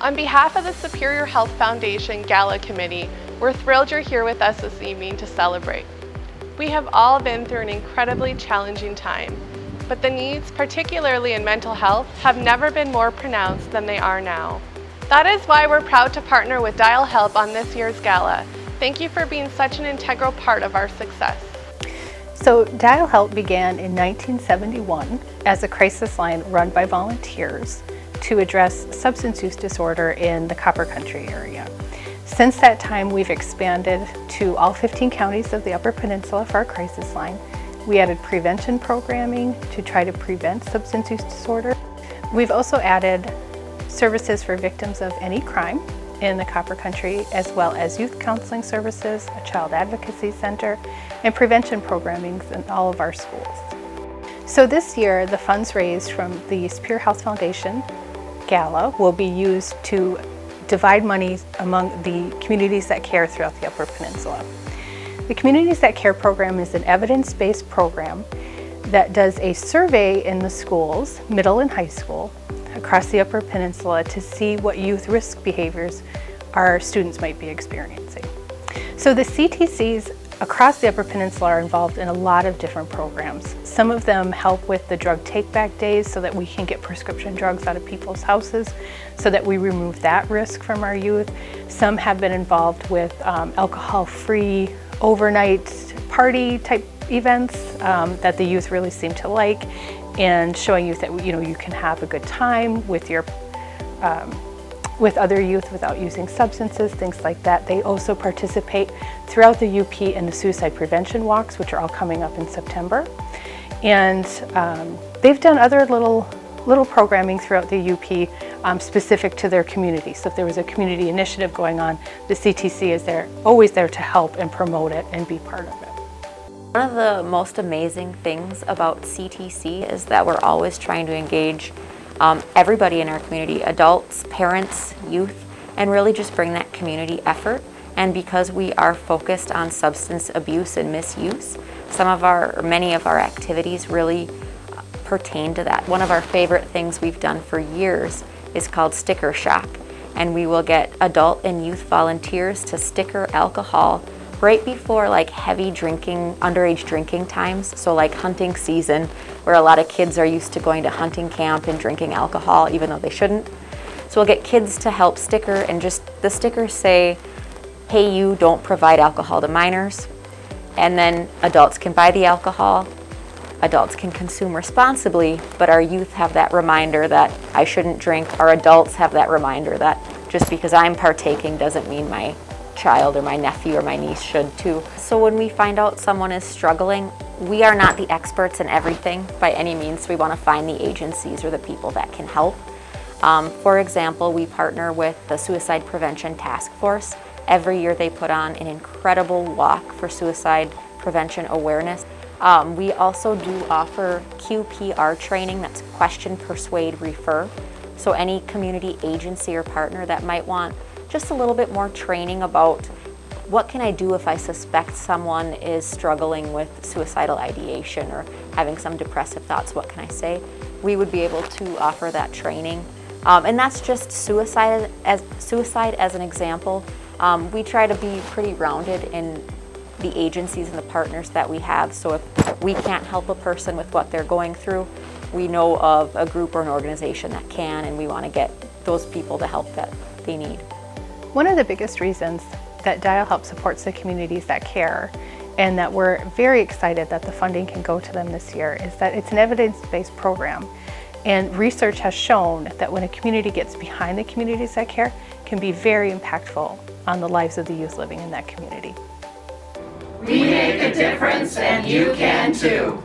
On behalf of the Superior Health Foundation Gala Committee, we're thrilled you're here with us this evening to celebrate. We have all been through an incredibly challenging time, but the needs, particularly in mental health, have never been more pronounced than they are now. That is why we're proud to partner with Dial Help on this year's gala. Thank you for being such an integral part of our success. So Dial Help began in 1971 as a crisis line run by volunteers to address substance use disorder in the Copper Country area. Since that time, we've expanded to all 15 counties of the Upper Peninsula for our crisis line. We added prevention programming to try to prevent substance use disorder. We've also added services for victims of any crime in the Copper Country, as well as youth counseling services, a child advocacy center, and prevention programming in all of our schools. So this year, the funds raised from the Superior Health Foundation Gala will be used to divide money among the Communities That Care throughout the Upper Peninsula. The Communities That Care program is an evidence-based program that does a survey in the schools, middle and high school, across the Upper Peninsula to see what youth risk behaviors our students might be experiencing. So the CTCs across the Upper Peninsula are involved in a lot of different programs. Some of them help with the drug take-back days so that we can get prescription drugs out of people's houses so that we remove that risk from our youth. Some have been involved with alcohol-free overnight party type events that the youth really seem to like, and showing youth that you can have a good time with your with other youth without using substances, things like that. They also participate throughout the UP in the suicide prevention walks, which are all coming up in September. And they've done other little programming throughout the UP specific to their community. So if there was a community initiative going on, the CTC is always there to help and promote it and be part of it. One of the most amazing things about CTC is that we're always trying to engage everybody in our community, adults, parents, youth, and really just bring that community effort. And because we are focused on substance abuse and misuse, many of our activities really pertain to that. One of our favorite things we've done for years is called Sticker Shock, and we will get adult and youth volunteers to sticker alcohol right before like heavy drinking, underage drinking times. So like hunting season, where a lot of kids are used to going to hunting camp and drinking alcohol even though they shouldn't. So we'll get kids to help sticker, and just the stickers say, hey, you don't provide alcohol to minors. And then adults can buy the alcohol, adults can consume responsibly, but our youth have that reminder that I shouldn't drink. Our adults have that reminder that just because I'm partaking doesn't mean my child or my nephew or my niece should too. So when we find out someone is struggling, we are not the experts in everything by any means. We want to find the agencies or the people that can help. For example, we partner with the Suicide Prevention Task Force. Every year they put on an incredible walk for suicide prevention awareness. We also do offer QPR training, that's question, persuade, refer. So any community agency or partner that might want just a little bit more training about what can I do if I suspect someone is struggling with suicidal ideation or having some depressive thoughts, what can I say? We would be able to offer that training. And that's just suicide as an example. We try to be pretty rounded in the agencies and the partners that we have. So if we can't help a person with what they're going through, we know of a group or an organization that can, and we want to get those people the help that they need. One of the biggest reasons that Dial Help supports the Communities That Care, and that we're very excited that the funding can go to them this year, is that it's an evidence-based program. And research has shown that when a community gets behind the Communities That Care, it can be very impactful on the lives of the youth living in that community. We make a difference, and you can too.